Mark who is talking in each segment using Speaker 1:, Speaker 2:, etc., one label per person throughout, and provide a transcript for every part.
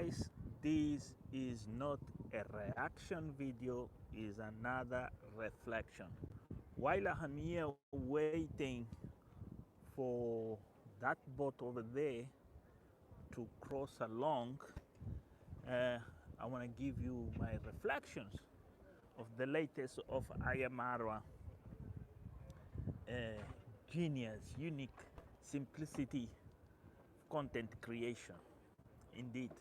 Speaker 1: guys, this is not a reaction video, is another reflection. While I'm here waiting for that boat over there to cross along, uh, I want to give you my reflections of the latest of Ayamarwa. uh, Genius, unique, simplicity, content creation. Indeed,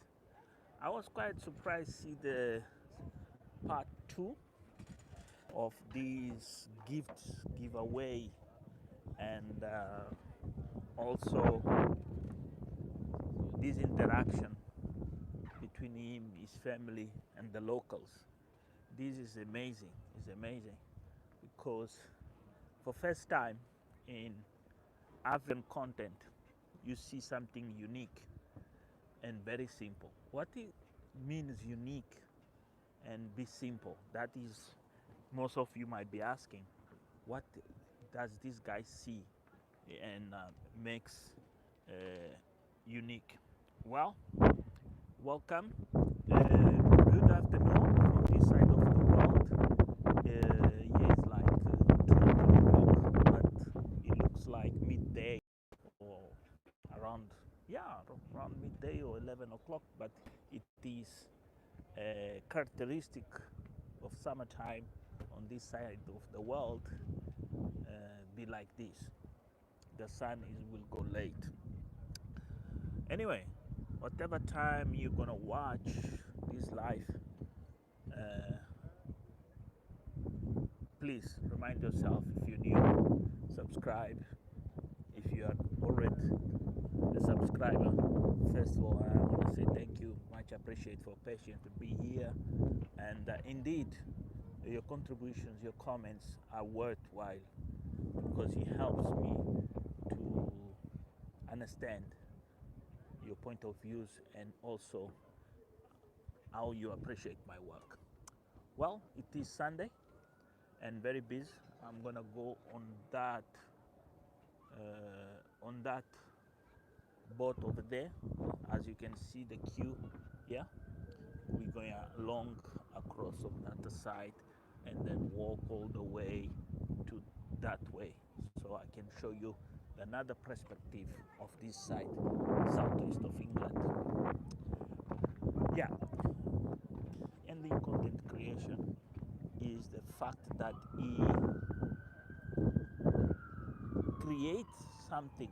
Speaker 1: I was quite surprised to see the part two of this gift giveaway, and also this interaction between him, his family, and the locals. This is amazing. It's amazing because for first time in African content, you see something unique and very simple. What it means unique and be simple? That is, most of you might be asking, what does this guy see and makes uh, unique? Well, welcome. Good afternoon from this side of the world. Yeah, it's like 2 o'clock, but it looks like midday or around, yeah, around midday or 11 o'clock, but it is characteristic of summertime on this side of the world, be like this. The sun will go late. Anyway, whatever time you're gonna watch this live, uh, please remind yourself, if you're new, subscribe. If you are already a subscriber, first of all, I want to say thank you, much appreciate for patience to be here. And indeed, your contributions, your comments are worthwhile because it helps me to understand your point of views and also how you appreciate my work. Well, it is Sunday and very busy. I'm gonna go on that boat over there. As you can see the queue, yeah, we're going along across on that side and then walk all the way to that way, so I can show you another perspective of this side, southeast of England. Yeah, and the content creation is the fact that he creates something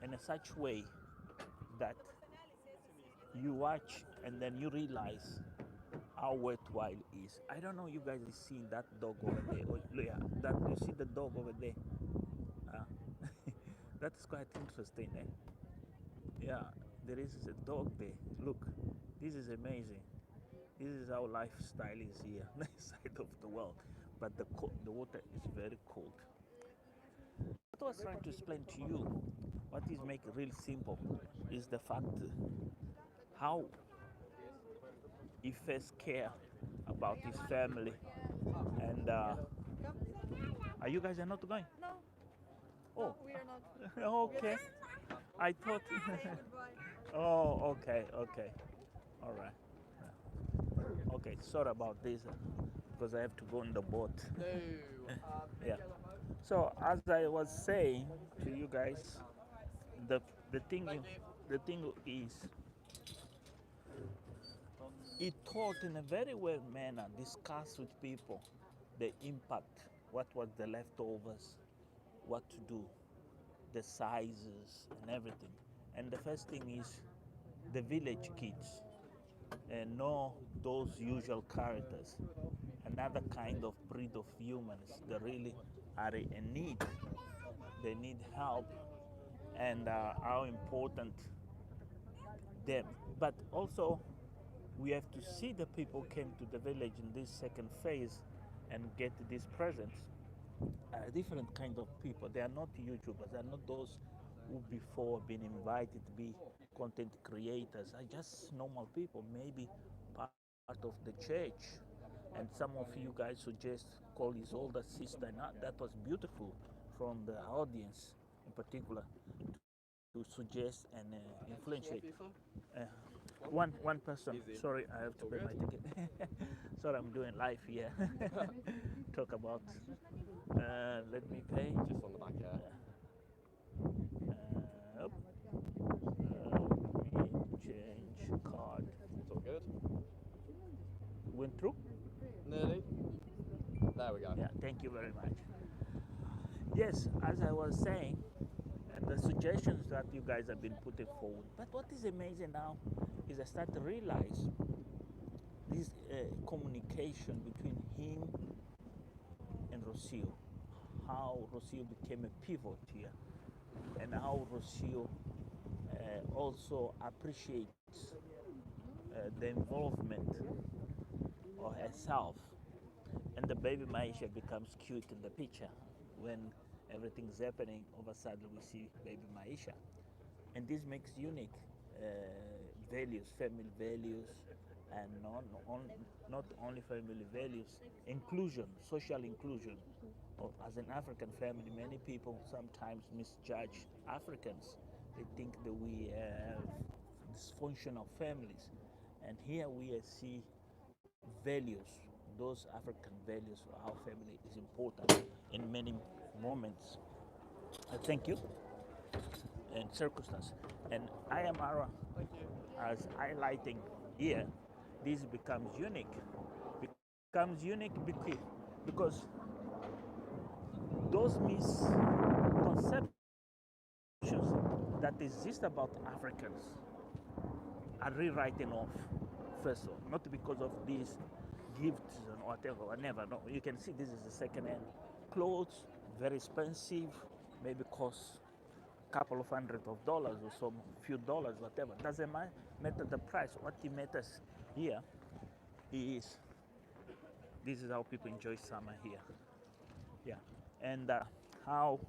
Speaker 1: in a such way that you watch and then you realize how worthwhile it is. I don't know you guys have seen that dog over there. Oh, yeah, that you see the dog over there. Uh, that's quite interesting, eh? Yeah, there is a dog there. Look, this is amazing. This is how lifestyle is here, on this side of the world. But the water is very cold. What I was trying to explain to you, what is make it real simple, is the fact how he first care about his family. And are you guys are not going?
Speaker 2: No,
Speaker 1: Oh,
Speaker 2: we are not.
Speaker 1: okay. I thought. Oh, okay, okay, all right. Okay, sorry about this because I have to go on the boat.
Speaker 2: No.
Speaker 1: Yeah. So as I was saying to you guys, the the thing the thing is, he taught in a very well manner, discuss with people the impact, what was the leftovers, what to do, the sizes and everything. And the first thing is the village kids and know those usual characters. Another kind of breed of humans that really are in need. They need help, and how important them. But also, we have to see the people came to the village in this second phase and get these presents. Different kind of people. They are not YouTubers. They are not those who before been invited to be content creators. Are just normal people, maybe part of the church. And some of you guys suggest call his older sister. And that was beautiful from the audience in particular to suggest and influence it. One person.
Speaker 2: Easy.
Speaker 1: Sorry, I have to
Speaker 2: All
Speaker 1: pay my
Speaker 2: good?
Speaker 1: ticket. Sorry, I'm doing live here. Talk about. Let me pay.
Speaker 2: Just on the back here.
Speaker 1: Up. Let me change card.
Speaker 2: It's all good.
Speaker 1: Went through.
Speaker 2: Nearly. There we go.
Speaker 1: Yeah. Thank you very much. Yes, as I was saying, and the suggestions that you guys have been putting forward. But what is amazing now is I start to realize this communication between him and Rocio, how Rocio became a pivot here, and how Rocio also appreciates the involvement of herself, and the baby Maisha becomes cute in the picture when everything's happening. All of a sudden, we see baby Maisha, and this makes unique values, family values, and not only family values, inclusion, social inclusion. As an African family, many people sometimes misjudge Africans. They think that we have dysfunctional families, and here we see values, those African values, how family is important in many moments. Thank you. And circumstance. And Ayamara, as highlighting here, this becomes unique. Becomes unique because those misconceptions that exist about Africans are rewriting off, first of all, not because of these gifts and whatever. No, you can see this is the second-hand clothes, very expensive, maybe cost couple of $100s or some few dollars, whatever. Doesn't matter the price. What it matters here is this is how people enjoy summer here. Yeah, and how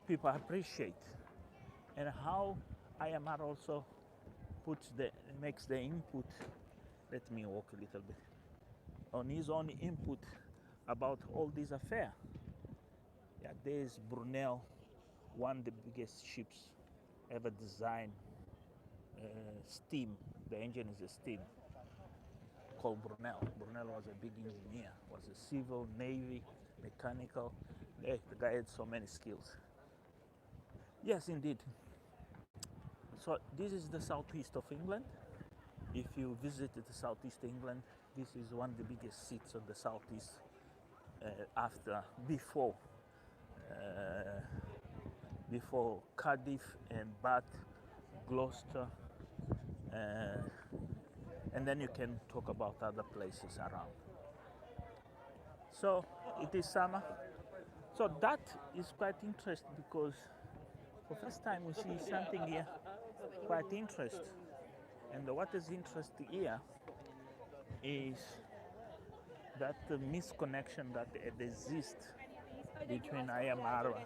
Speaker 1: people appreciate, and how IMR also makes the input. Let me walk a little bit on his own input about all this affair. Yeah, there's Brunel, one of the biggest ships ever designed. Steam, the engine is a steam, called Brunel. Brunel was a big engineer, was a civil, navy, mechanical. The guy had so many skills. Yes, indeed. So this is the southeast of England. If you visited the southeast England, this is one of the biggest seats of the southeast uh, before Cardiff and Bath, Gloucester, uh, and then you can talk about other places around. So it is summer. So that is quite interesting because for the first time we see something here quite interesting. And what is interesting here is that the misconnection that exists between Ayamara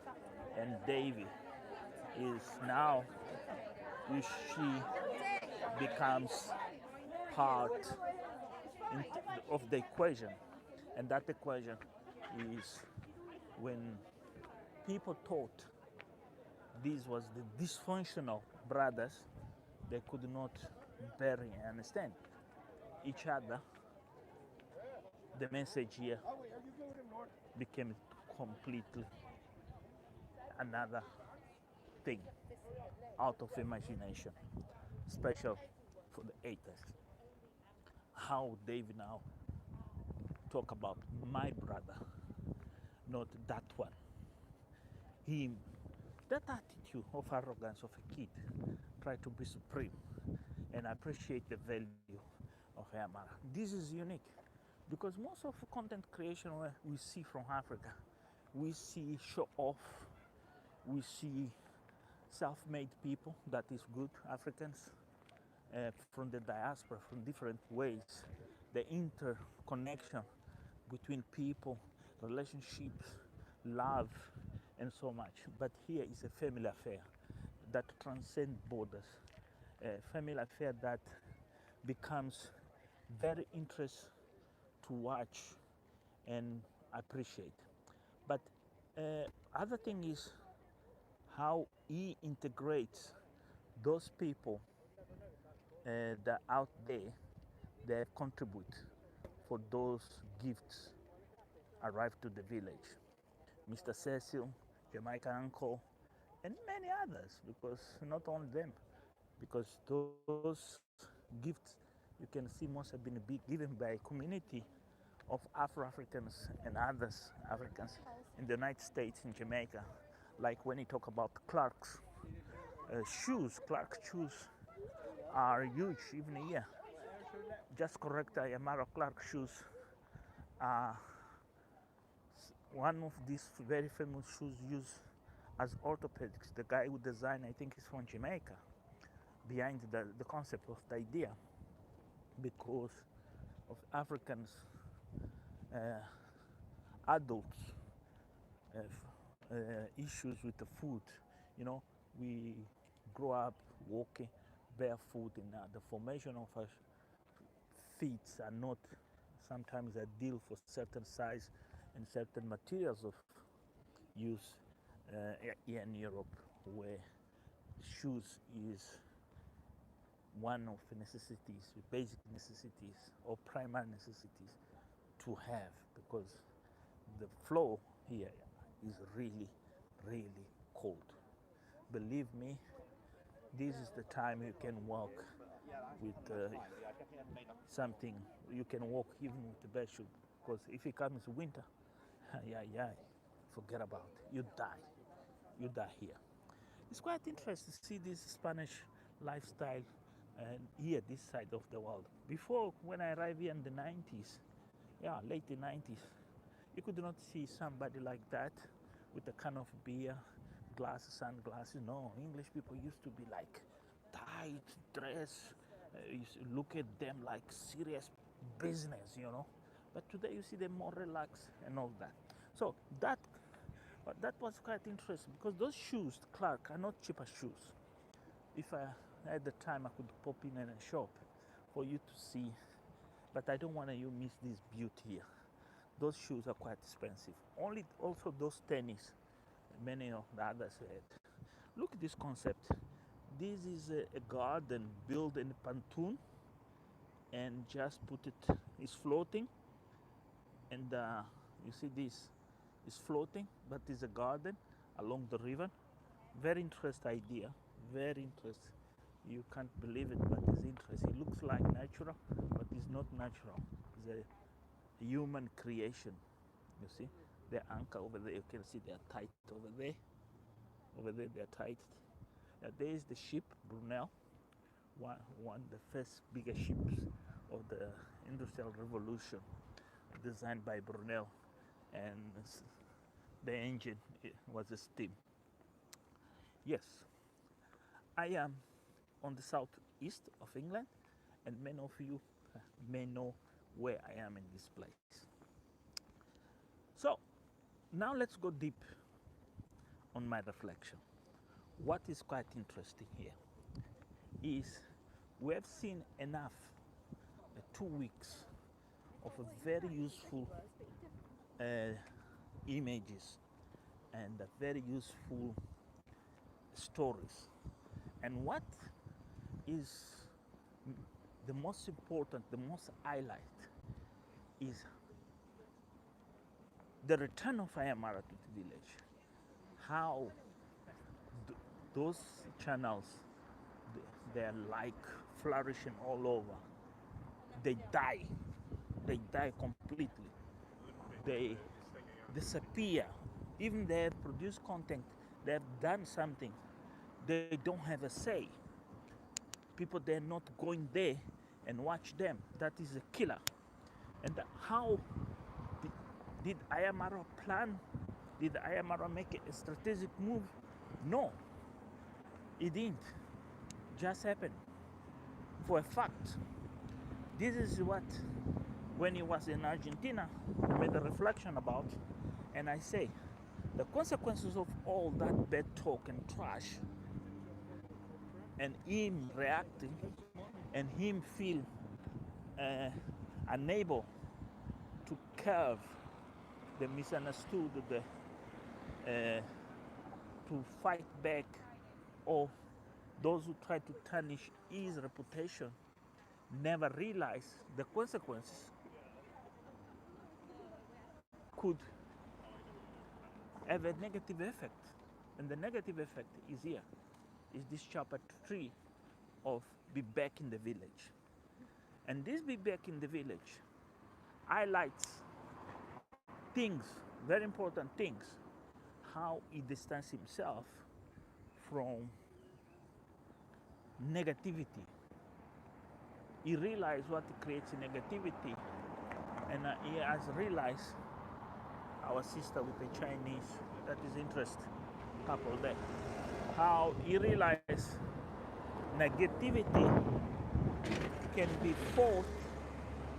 Speaker 1: and Davy is now which she becomes part of the equation, and that equation is when people thought this was the dysfunctional brothers, they could not bear and understand each other. The message here became completely another thing out of imagination, special for the 80s. How Dave now talk about my brother, not that one. Him, that attitude of arrogance of a kid, try to be supreme and appreciate the value of Yamara. This is unique because most of the content creation we see from Africa, we see show off, we see self-made people, that is good, Africans, from the diaspora, from different ways, the interconnection between people, relationships, love, and so much. But here is a family affair that transcends borders, a family affair that becomes very interesting to watch and appreciate. But other thing is how he integrates those people that out there that contribute for those gifts arrive to the village. Mr. Cecil, Jamaican Uncle, and many others, because not only them, because those gifts you can see must have been given by a community of Afro-Africans and others Africans in the United States, in Jamaica. Like when you talk about Clark's shoes, Clark's shoes are huge even here. Just correct, Amara Clark shoes are one of these very famous shoes used as orthopedics. The guy who designed, I think, is from Jamaica, behind the concept of the idea, because of Africans, uh, adults, uh, issues with the food. You know, we grow up walking barefoot, and the formation of our feet are not sometimes ideal for certain size and certain materials of use here in Europe, where shoes is one of the necessities, basic necessities or primary necessities to have, because the floor here is really, really cold. Believe me, this is the time you can walk with something. You can walk even with the bed shoe, because if it comes winter, yeah, forget about it. You die. You die here. It's quite interesting to see this Spanish lifestyle here, this side of the world. Before, when I arrived here in the 90s, yeah, late 90s, you could not see somebody like that with a can of beer, glasses, sunglasses. No, English people used to be like tight dress. You look at them like serious business, you know. But today you see them more relaxed and all that. So that was quite interesting, because those shoes, Clark, are not cheaper shoes. If I had the time, I could pop in a shop for you to see, but I don't want you miss this beauty here. Those shoes are quite expensive. Only also those tennis, many of the others had. Look at this concept. This is a garden built in a pontoon, and just put it, it's floating, and you see this is floating, but it's a garden along the river. Very interesting idea, very interesting. You can't believe it, but it's interesting. It looks like natural, but it's not natural. It's a human creation. You see the anchor over there, you can see they are tight over there. Over there they are tight. There is the ship Brunel, one the first bigger ships of the industrial revolution, designed by Brunel, and the engine was a steam. Yes, I am on the southeast of England, and many of you may know where I am in this place. So now let's go deep on my reflection. What is quite interesting here is we have seen enough 2 weeks of a very useful images and very useful stories. And what is the most important, the most highlight, is the return of Ayamara to the village. How those channels, they're like flourishing all over. They die. They die completely. They disappear. Even they have produced content, they have done something, they don't have a say. People, they're not going there and watch them. That is a killer. And how did Ayamara plan? Did Ayamara make a strategic move? No, it didn't. Just happened. For a fact, this is what, when he was in Argentina, I made a reflection about, and I say, the consequences of all that bad talk and trash, and him reacting, and him feel unable to curve the misunderstood, the to fight back, or those who try to tarnish his reputation never realize the consequences could have a negative effect. And the negative effect is here, is this chapter 3 of Be Back in the Village. And this Be Back in the Village highlights things, very important things, how he distanced himself from negativity. He realized what creates negativity, and he has realized, our sister with the Chinese, that is interest couple there, how he realized negativity can be fought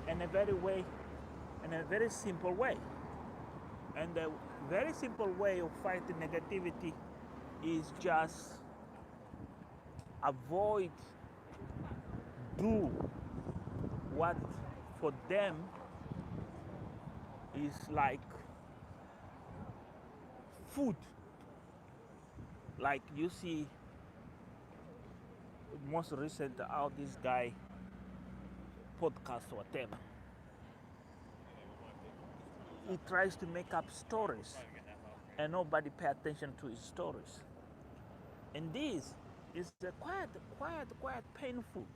Speaker 1: in a very simple way. And the very simple way of fighting negativity is just avoid do what for them is like food. Like you see most recent how this guy podcast or whatever, he tries to make up stories and nobody pay attention to his stories. And this is quite painful.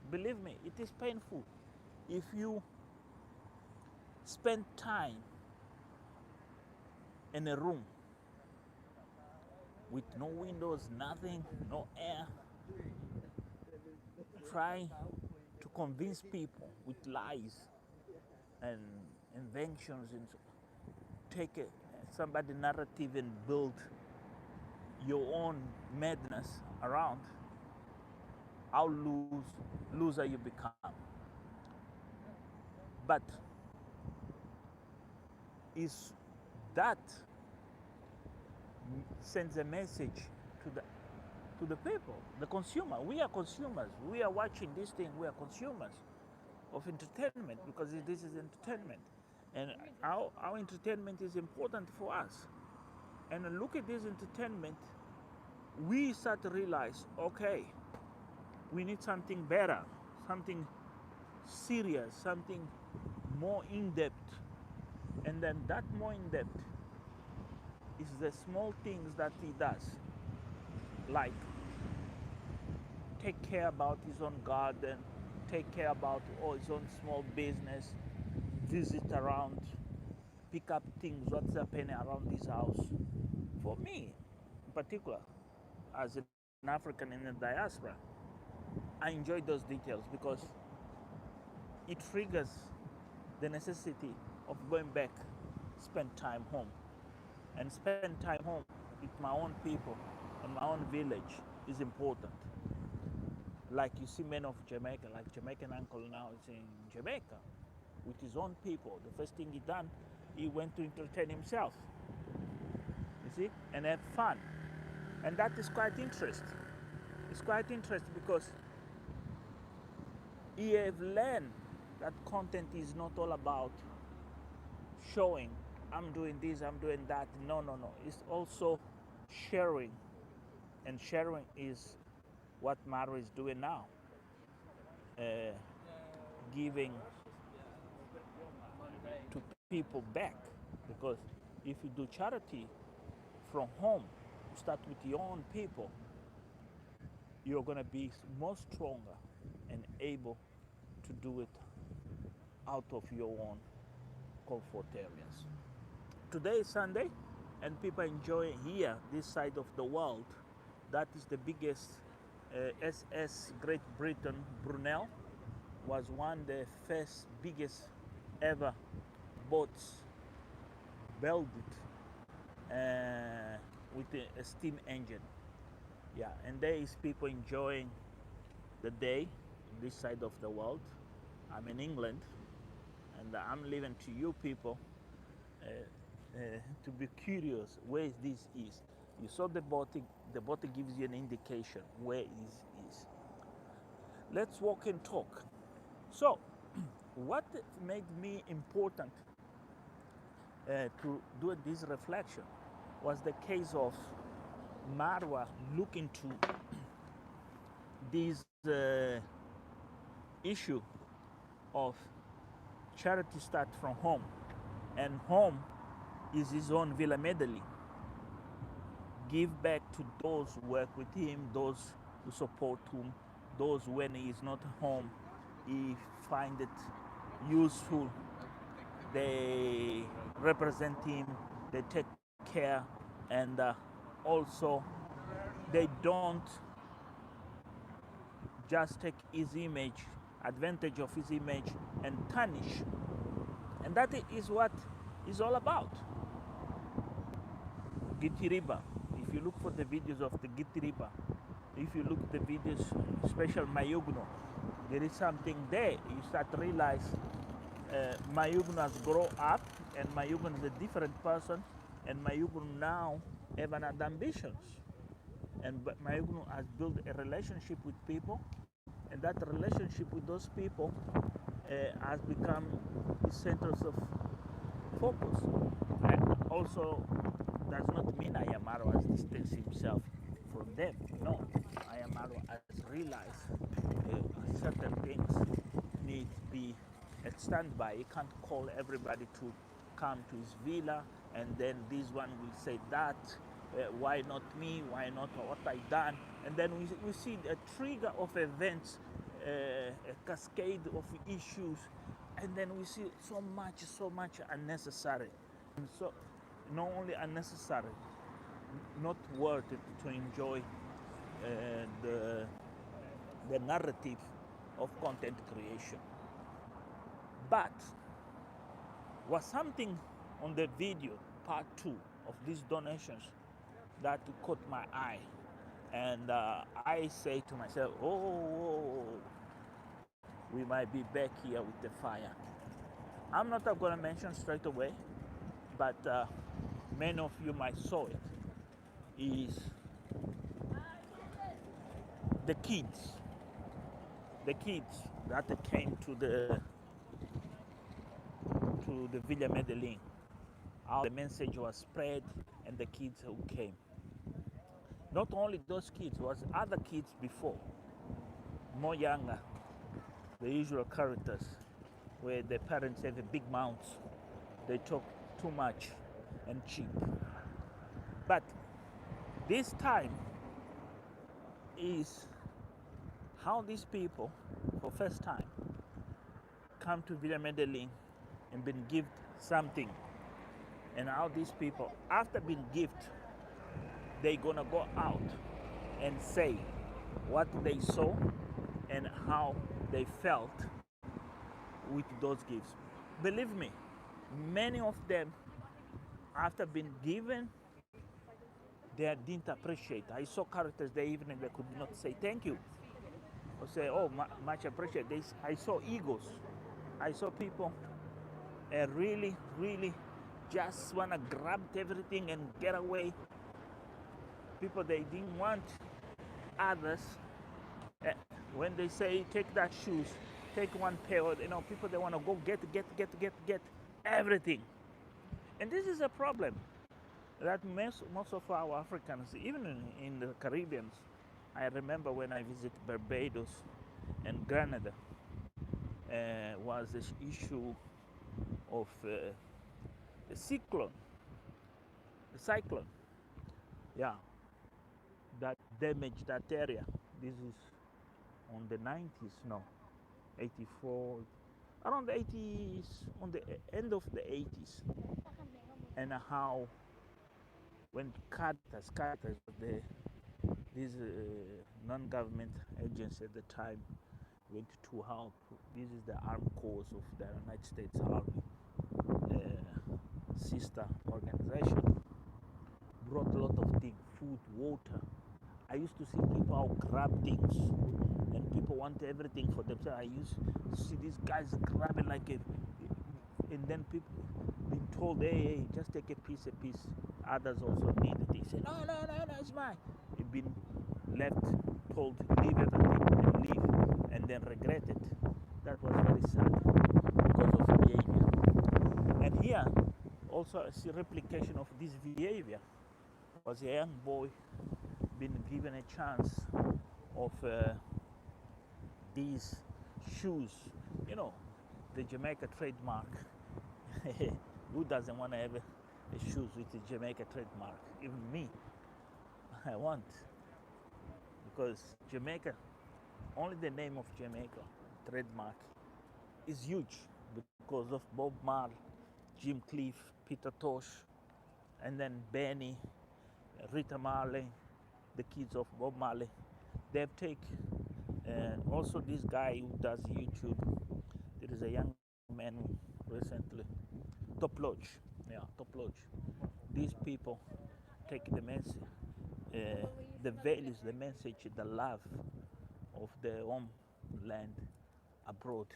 Speaker 1: Believe me, it is painful. If you spend time in a room with no windows, nothing, no air, trying to convince people with lies and inventions and take somebody narrative and build your own madness around, how loser you become. But is that sends a message to the people, the consumer. We are consumers. We are watching this thing. We are consumers of entertainment because this is entertainment, and our entertainment is important for us. And look at this entertainment, we start to realize, okay, we need something better, something serious, something more in-depth. And then that more in-depth is the small things that he does, like take care about his own garden, take care about his own small business, visit around, pick up things, what's happening around this house. For me, in particular, as an African in the diaspora, I enjoy those details because it triggers the necessity of going back, spend time home. And spend time home with my own people and my own village is important. Like you see men of Jamaica, like Jamaican uncle now is in Jamaica with his own people. The first thing he done, he went to entertain himself, you see, and have fun. And that is quite interesting. It's quite interesting because he have learned that content is not all about showing, I'm doing this, I'm doing that. No. It's also sharing. And sharing is what Maro is doing now. Giving to people back. Because if you do charity from home, you start with your own people, you're going to be more stronger and able to do it out of your own comfort areas. Today is Sunday, and people enjoy here, this side of the world. That is the biggest SS Great Britain, Brunel, was one of the first biggest ever boats built with a steam engine. Yeah, and there is people enjoying the day on this side of the world. I'm in England, and I'm leaving to you people to be curious where this is. You saw the boat gives you an indication where it is. Let's walk and talk. So, what made me important to do this reflection was the case of Marwa look into this issue of charity start from home, and home is his own Villa Medellin. Give back to those who work with him, those who support him, those when he is not home, he find it useful. They represent him, they take care, and also they don't just take his image, advantage of his image, and tarnish. And that is what it's all about. Gitiriba. If you look for the videos of the Gitiriba, if you look at the videos, special Mayugno, there is something there. You start to realize Mayugno has grown up, and Mayugno is a different person, and Mayugno now have another ambitions. And Mayugno has built a relationship with people, and that relationship with those people has become the centers of focus. And also does not mean Ayamaro has distanced himself from them. No, Ayamaro has realized certain things need to be at standby. He can't call everybody to come to his villa, and then this one will say that. Why not me? Why not what I done? And then we see a trigger of events, a cascade of issues, and then we see so much unnecessary. And so not only unnecessary, not worth it to enjoy the narrative of content creation. But was something on the video part 2 of these donations that caught my eye, and I say to myself, oh, we might be back here with the fire. I'm not going to mention straight away, but many of you might saw it, is the kids that came to the Villa Medellin. How the message was spread, and the kids who came. Not only those kids, was other kids before, more younger, the usual characters, where the parents have a big mouth, they talk too much and cheap. But this time is how these people, for first time, come to Villa Medellin and been given something, and how these people, after being given, they're gonna go out and say what they saw and how they felt with those gifts. Believe me, many of them, after being given, they didn't appreciate. I saw characters there even they could not say thank you or say, oh, much appreciate. I saw egos. I saw people really just want to grab everything and get away. People, they didn't want others. When they say take that shoes, take one pair, people, they want to go get everything. And this is a problem that most of our Africans, even in the Caribbean, I remember when I visited Barbados and Grenada, was this issue of the cyclone, yeah, that damaged that area. This is on the 90s, no, 84, around the 80s, on the end of the 80s, and how when Caritas, this non-government agency at the time, went to help. This is the armed corps of the United States Army, sister organization, brought a lot of things, food, water. I used to see people out grab things, and people want everything for themselves. I used to see these guys grabbing like and then people being told, hey, just take a piece. Others also need it. They say, no, it's mine. You've been left, told, leave everything and leave, and then regret it. That was very sad because of behavior. And here, also a replication of this behavior was a young boy been given a chance of these shoes, you know, the Jamaica trademark. Who doesn't want to have a shoes with the Jamaica trademark? Even me, I want, because Jamaica, only the name of Jamaica trademark is huge because of Bob Marley, Jim Cliff, Peter Tosh, and then Benny, Rita Marley, the kids of Bob Marley. They've taken, also this guy who does YouTube. There is a young man recently, Top Lodge. Yeah, Top Lodge. These people take the message, the values, the message, the love of their homeland abroad,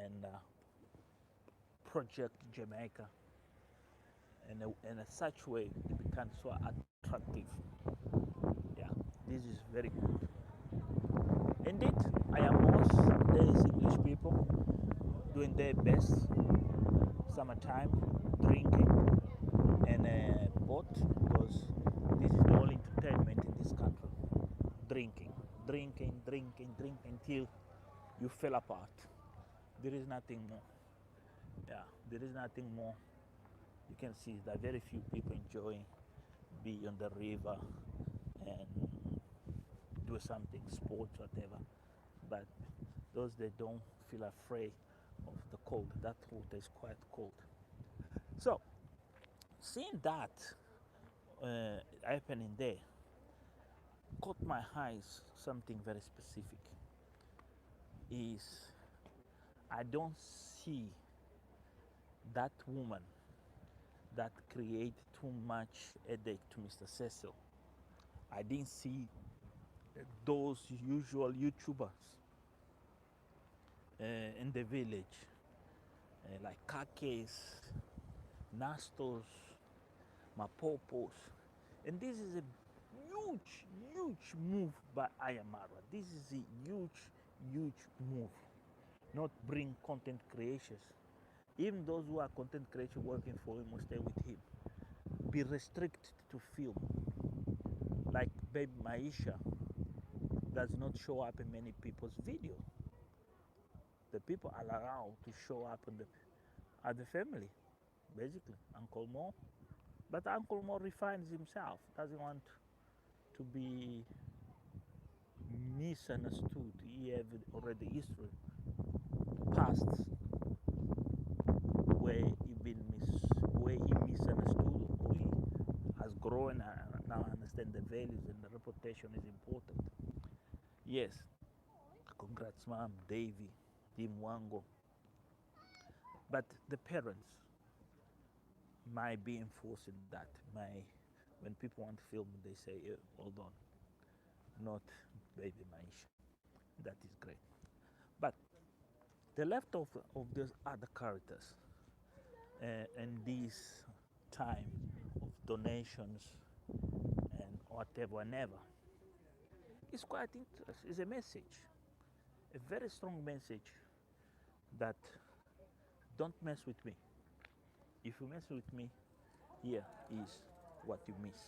Speaker 1: and project Jamaica in a such way it becomes so attractive. Yeah, this is very good. Indeed, I am most days English people doing their best, summertime, drinking, and a boat, because this is the only entertainment in this country. Drinking, drinking, drinking, drinking until you fell apart. There is nothing more. Yeah, there is nothing more. You can see that very few people enjoying be on the river and do something, sports, whatever. But those that don't feel afraid of the cold, that water is quite cold. So, seeing that happening there, caught my eyes something very specific. Is I don't see that woman that create too much headache to Mr. Cecil. I didn't see those usual YouTubers in the village, like Kakes, Nastos, Mapopos. And this is a huge, huge move by Ayamara. This is a huge, huge move. Not bring content creators. Even those who are content creators working for him will stay with him. Be restricted to film. Like Baby Maisha does not show up in many people's videos. The people are allowed to show up in at the family, basically. Uncle Mo. But Uncle Mo refines himself, doesn't want to be misunderstood. He have already history, past, where he misunderstood, or he has grown and now understand the values and the reputation is important. Yes, congrats, mom, Davy, Tim Wango. But the parents might be enforcing that. When people want to film, they say, hold on, not Baby Maisha. That is great. But the left of those other characters in this time of donations and whatever, never, is quite interesting. It's a message, a very strong message that don't mess with me. If you mess with me, here is what you miss.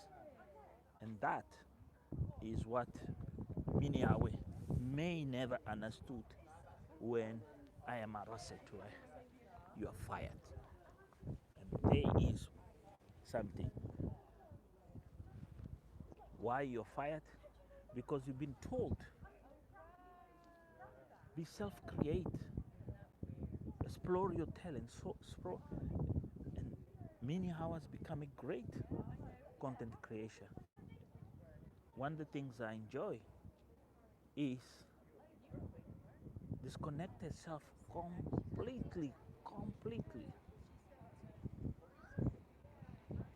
Speaker 1: And that is what Miniawe may never understood when I am arrested to her. You are fired. And there is something. Why you're fired? Because you've been told. Be self-create. Explore your talent. And many hours becoming great content creation. One of the things I enjoy is disconnect yourself completely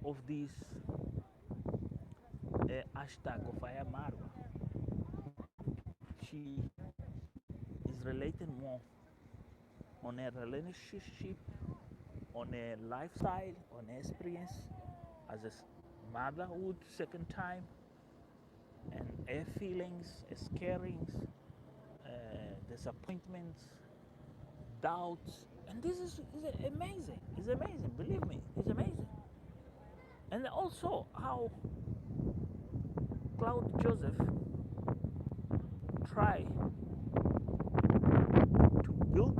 Speaker 1: of this hashtag of Ayamarwa. She is relating more on a relationship, on a lifestyle, on experience as a motherhood second time, and her feelings, her scarings, disappointments, doubts. And this is amazing. It's amazing. Believe me, it's amazing. And also how Claude Joseph try to build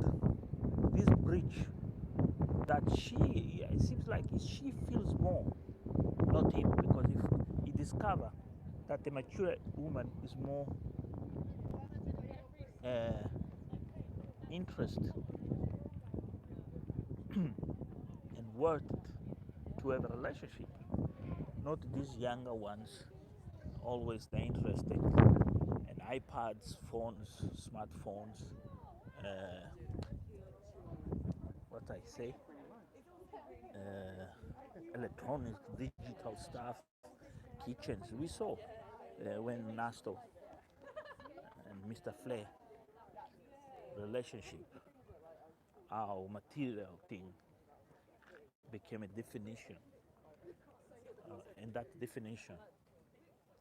Speaker 1: this bridge that it seems like she feels more, not him, because if he discover that a mature woman is more uh, interested and worth it to have a relationship, not these younger ones, always they're interested in iPads, phones, smartphones, uh, what I say, electronic, digital stuff, kitchens. We saw when Nasto and Mr. Flair relationship, how material thing became a definition, and that definition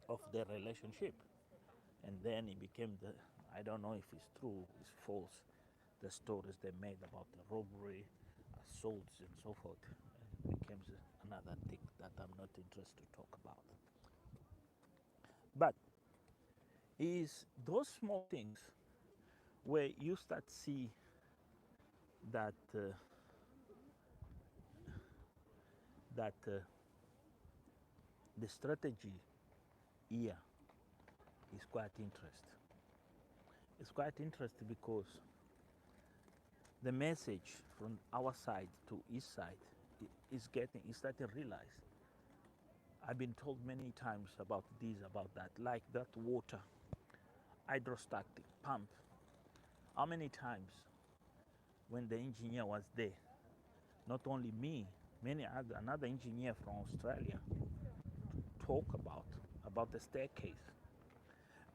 Speaker 1: of their relationship. And then it became the, I don't know if it's true, it's false, the stories they made about the robbery, assaults, and so forth. It becomes another thing that I'm not interested to talk about. But is those small things where you start see that the strategy here is quite interesting. It's quite interesting because the message from our side to his side is starting to realize. I've been told many times about this, about that, like that water hydrostatic pump. How many times when the engineer was there, not only me, many other another engineer from Australia talk about the staircase.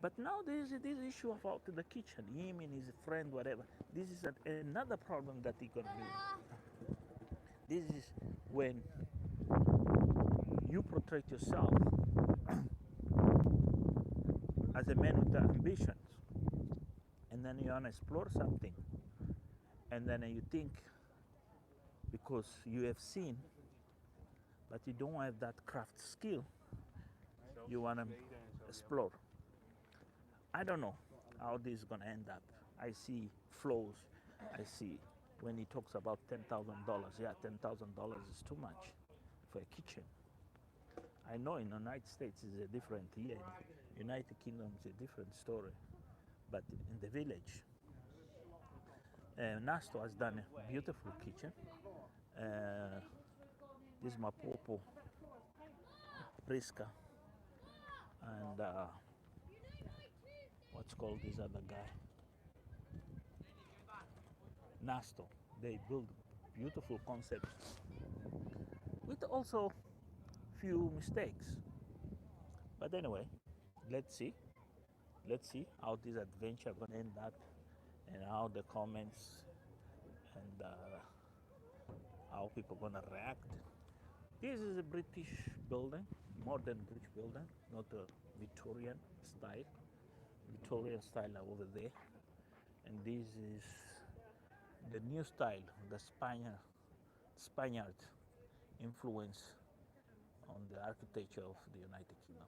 Speaker 1: But now there is this issue about the kitchen, him and his friend, whatever. This is another problem that he gonna do. This is when you protect yourself as a man with ambitions, and then you wanna explore something, and then you think because you have seen, but you don't have that craft skill, you wanna explore. I don't know how this is gonna end up. I see flaws. I see when he talks about $10,000. Yeah, $10,000 is too much for a kitchen. I know in the United States is a different here. In United Kingdom is a different story. But in the village, Nasto has done a beautiful kitchen. This is Mapopo, Priska, and what's called this other guy, Nasto. They build beautiful concepts with also few mistakes. But anyway, let's see. Let's see how this adventure gonna end up, and how the comments and how people gonna react. This is a British building, modern British building, not a Victorian style. Victorian style are over there, and this is the new style, the Spaniard influence on the architecture of the United Kingdom.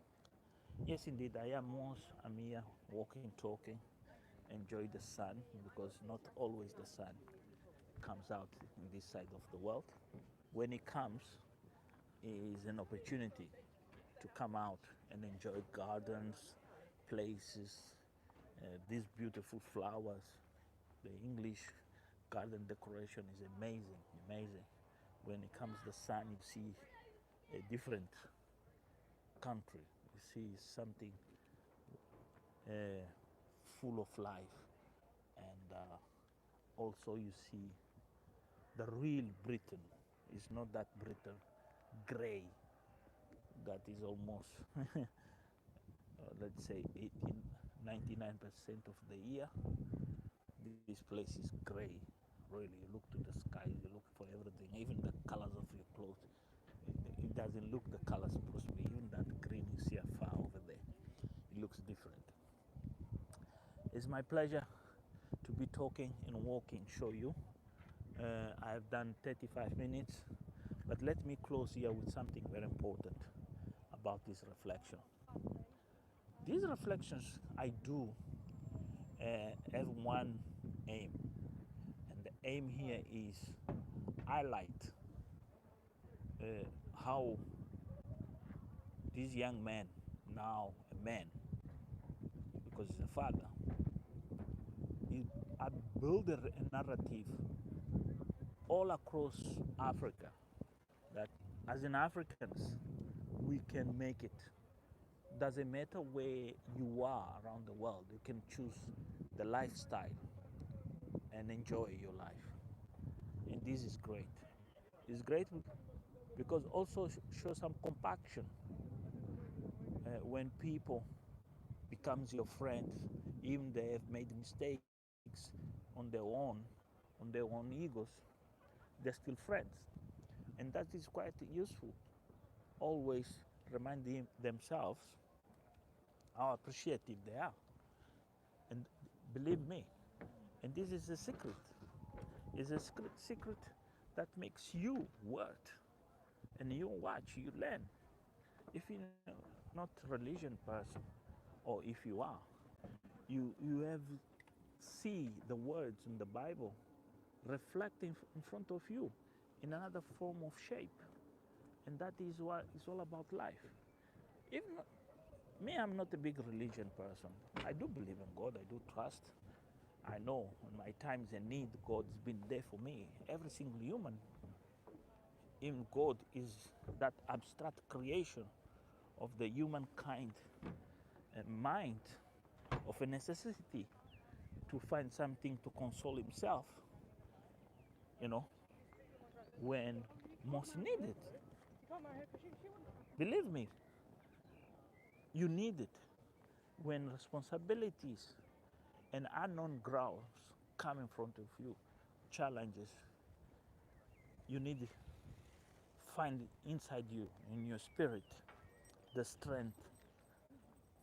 Speaker 1: Yes, indeed, I am most. I'm here walking, talking, enjoy the sun because not always the sun comes out in this side of the world. When it comes, it is an opportunity to come out and enjoy gardens, places, these beautiful flowers. The English garden decoration is amazing, amazing. When it comes the sun, you see a different country. You see something uh, full of life, and also you see the real Britain. It's not that Britain gray that is almost let's say 18, 99% of the year. This place is gray. Really, you look to the sky, you look for everything, even the colors of your clothes. It doesn't look the color supposed to be. Even that green you see afar over there, it looks different. It's my pleasure to be talking and walking, show you. I have done 35 minutes, but let me close here with something very important about this reflection. These reflections I do have one aim, and the aim here is highlight uh, how this young man, now a man, because he's a father, he built a narrative all across Africa that as in Africans, we can make it. Doesn't matter where you are around the world, you can choose the lifestyle and enjoy your life. And this is great. It's great because also shows some compassion when people becomes your friends, even they have made mistakes on their own, on their own egos, they're still friends. And that is quite useful. Always remind themselves how appreciative they are. And believe me, and this is a secret. It's a secret that makes you worth. And you watch, you learn. If you're not a religion person, or if you are, you have see the words in the Bible reflecting in front of you in another form of shape. And that is what it's all about life. Even me, I'm not a big religion person. I do believe in God, I do trust. I know in my times of need, God's been there for me. Every single human, even God is that abstract creation of the humankind mind of a necessity to find something to console himself, you know, when most needed. Believe me, you need it when responsibilities and unknown grounds come in front of you, challenges. You need to find inside you, in your spirit, the strength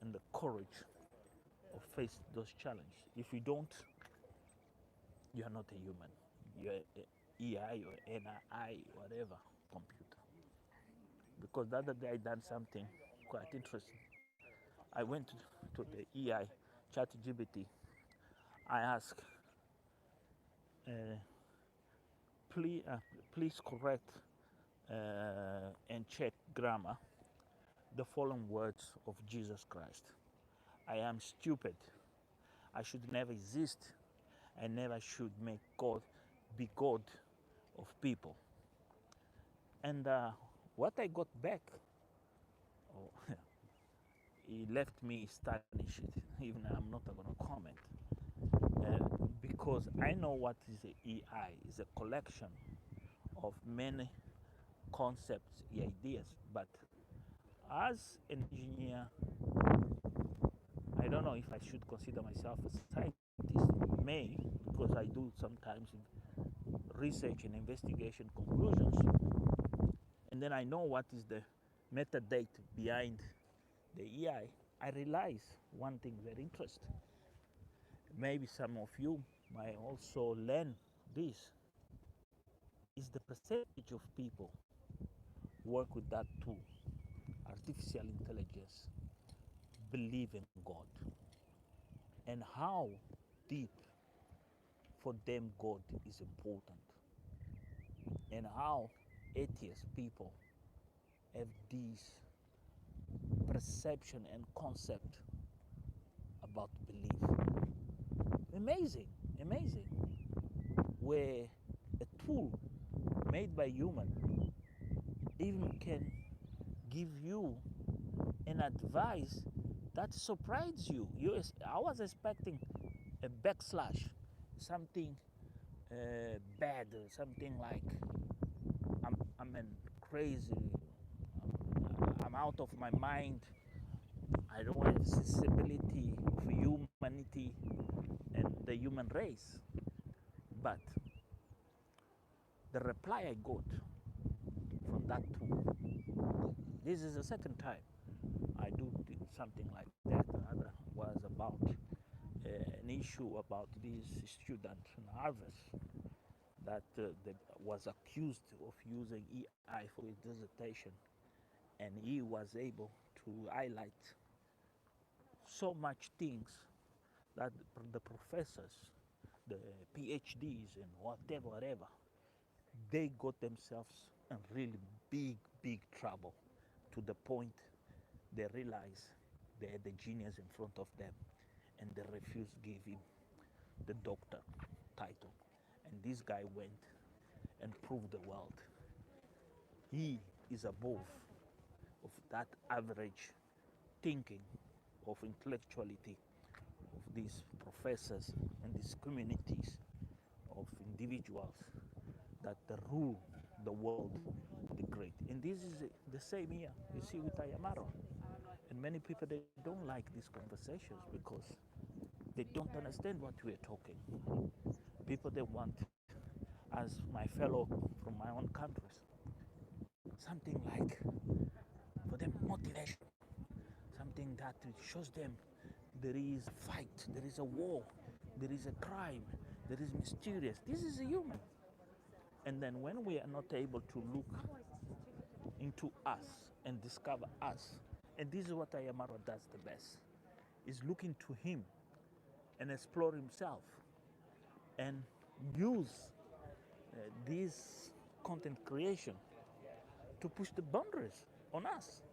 Speaker 1: and the courage of face those challenges. If you don't, you are not a human. You're a EI or NI, whatever, computer. Because the other day I done something quite interesting. I went to the EI, ChatGPT. I asked, uh, please, please correct and check grammar the following words of Jesus Christ. I am stupid. I should never exist. I never should make God be God of people. And what I got back, oh, he left me astonished. Even I'm not going to comment because I know what is the EI. It's a collection of many concepts, ideas. But as an engineer, I don't know if I should consider myself a scientist. May, because I do sometimes research and investigation conclusions, and then I know what is the metadata behind the EI. I realize one thing very interesting. Maybe some of you might also learn this. Is the percentage of people work with that tool, artificial intelligence, believe in God, and how deep for them God is important, and how atheist people have this perception and concept about belief. Amazing, amazing. Where a tool made by human even can give you an advice that surprised you. I was expecting a backslash, something bad, something like I'm crazy, I'm out of my mind, I don't have sensibility for humanity and the human race. But the reply I got from that tool, this is the second time I do something like that. Another was about an issue about this student in Harvard that was accused of using EI for his dissertation, and he was able to highlight so much things that the professors, the PhDs and whatever, they got themselves in really big trouble to the point they realize they had the genius in front of them and they refused to give him the doctor title. And this guy went and proved the world he is above of that average thinking of intellectuality of these professors and these communities of individuals that rule the world, the great. And this is the same here you see with Ayamaro. And many people, they don't like these conversations because they don't understand what we're talking. People, they want, as my fellow from my own countries, something like for them motivation, something that shows them there is a fight, there is a war, there is a crime, there is mysterious. This is a human. And then when we are not able to look into us and discover us, and this is what Ayamaro does the best, is look into him and explore himself and use this content creation to push the boundaries on us.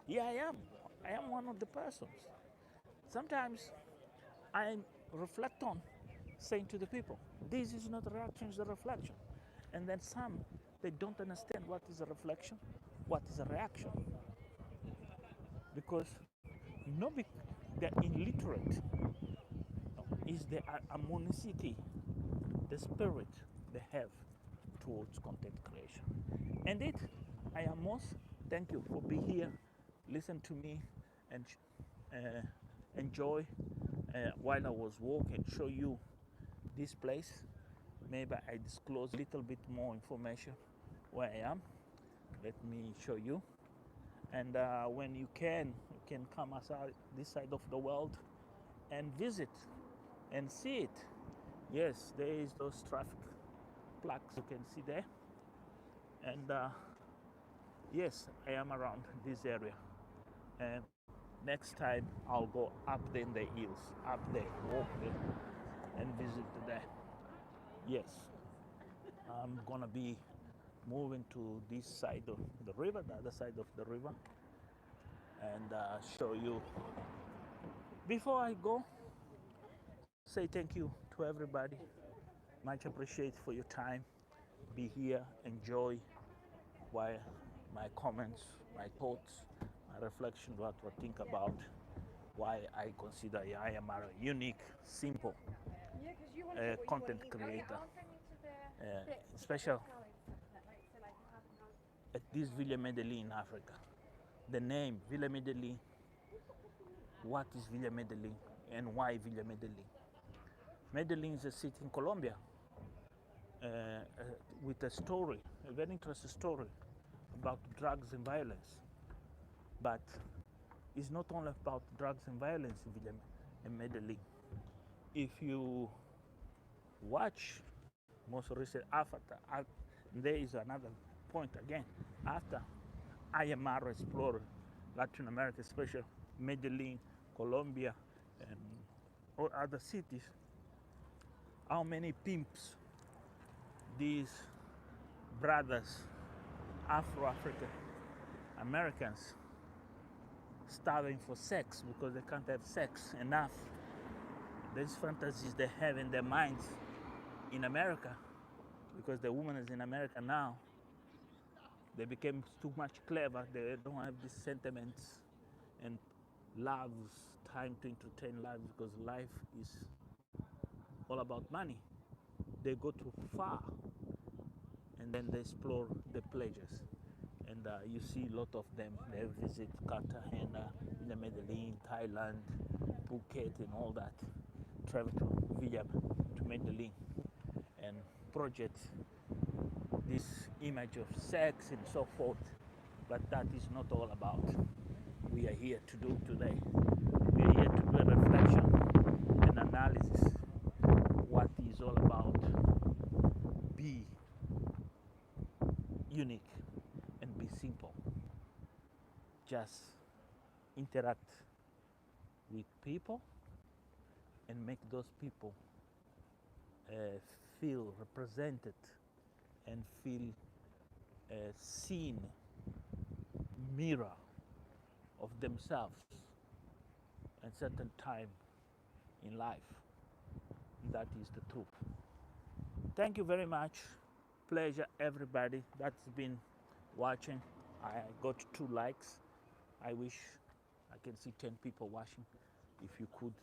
Speaker 1: Yeah, I am one of the persons. Sometimes I reflect on saying to the people, this is not a reaction, it's a reflection. And then some, they don't understand what is a reflection, what is a reaction. Because they're illiterate. No, is the harmonicity, the spirit they have towards content creation. And I am most thank you for being here, listen to me, and enjoy while I was walking, show you this place. Maybe I disclose a little bit more information where I am. Let me show you. And when you can come outside this side of the world and visit and see it. Yes, there is those traffic plaques you can see there. And yes, I am around this area. And next time I'll go up there in the hills, up there, walk there, and visit there. Yes, I'm gonna be moving to this side of the river, the other side of the river, and show you. Before I go, say thank you to everybody. Much appreciate for your time. Be here, enjoy while my comments, my thoughts, my reflection, what I think about why I consider I am a unique, simple content creator. Special at this Villa Medellin, Africa. The name Villa Medellin. What is Villa Medellin and why Villa Medellin? Medellin is a city in Colombia with a story, a very interesting story about drugs and violence. But it's not only about drugs and violence in Villa Medellin. If you watch most recent Avatar, there is another point again. After Ayamaro explored Latin America, especially Medellin, Colombia, and all other cities, how many pimps these brothers, Afro-African Americans, starving for sex because they can't have sex enough. These fantasies they have in their minds in America, because the woman is in America now, they became too much clever. They don't have these sentiments and loves, time to entertain life, because life is all about money. They go too far and then they explore the pleasures. And you see a lot of them. They visit Cartagena, Medellin, Thailand, Phuket, and all that. Travel to Villa, to Medellin, and project this image of sex and so forth. But that is not all about we are here to do today. We are here to do a reflection and analysis. What is all about be unique and be simple. Just interact with people and make those people feel represented and feel seen mirror of themselves at certain time in life. That is the truth. Thank you very much. Pleasure, everybody that's been watching. I got 2 likes. I wish I can see 10 people watching. If you could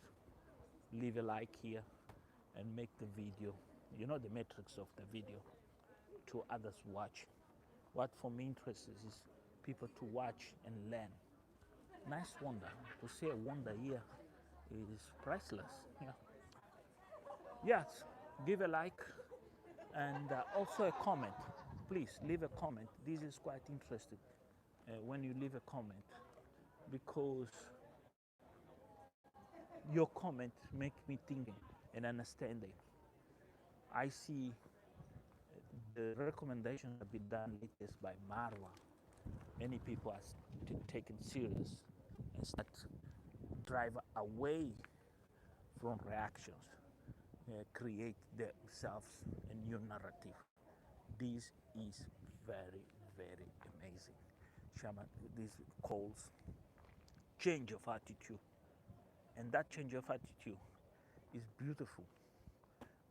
Speaker 1: leave a like here and make the video, you know, the metrics of the video to others watch. What for me interests is people to watch and learn. Nice wonder. To see a wonder here is priceless. Yeah. Yes, give a like and also a comment. Please leave a comment. This is quite interesting when you leave a comment, because your comment make me thinking and understanding. I see the recommendations have been done latest by Marwa. Many people are taken serious and start drive away from reactions, create themselves a new narrative. This is very, very amazing. Shaman, this calls change of attitude. And that change of attitude is beautiful.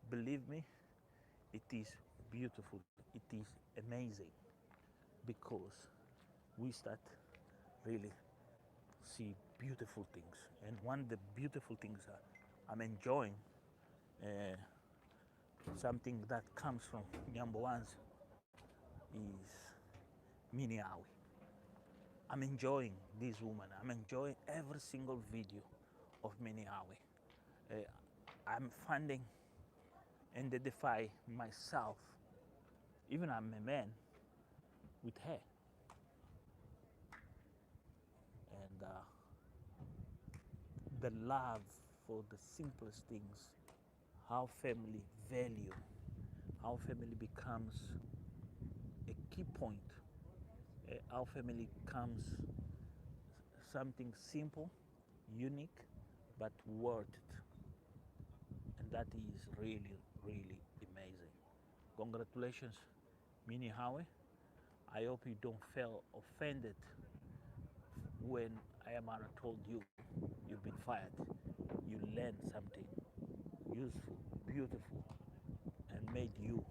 Speaker 1: Believe me, it is beautiful. It is amazing, because we start really see beautiful things. And one of the beautiful things I'm enjoying, something that comes from Nyamboans, is Miniawi. I'm enjoying this woman. I'm enjoying every single video of Miniawi. I'm finding and identify myself, even I'm a man, with her. And the love for the simplest things, how family value, how family becomes a key point, how family becomes something simple, unique, but worth it. And that is really, really amazing. Congratulations, Mini Howie. I hope you don't feel offended when Ayamara told you you've been fired. You learned something useful, beautiful, and made you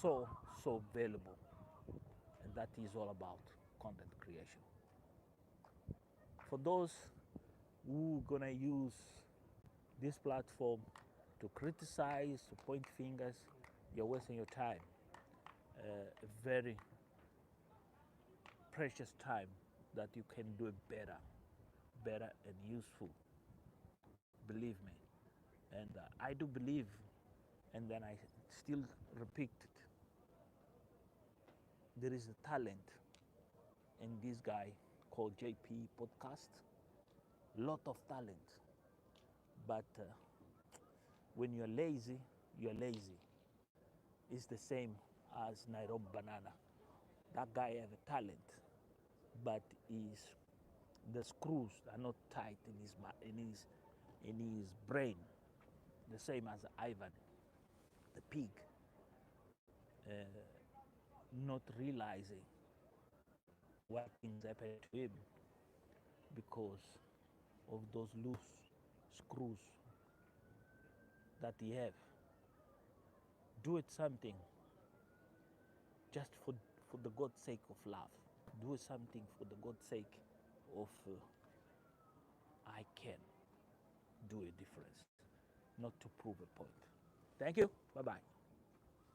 Speaker 1: so, so valuable. And that is all about content creation. For those who gonna use this platform to criticize, to point fingers, you're wasting your time. A very precious time that you can do it better and useful. Believe me. And I do believe, and then I still repeat it, there is a talent in this guy called JP Podcast. Lot of talent. But when you're lazy, you're lazy. It's the same as Nairobi Banana. That guy has a talent, but the screws are not tight in his brain. The same as Ivan, the pig, not realizing what things happen to him because of those loose screws that he have. Do it something just for the God's sake of love. Do something for the God's sake of I can do a difference, not to prove a point. Thank you. Bye-bye.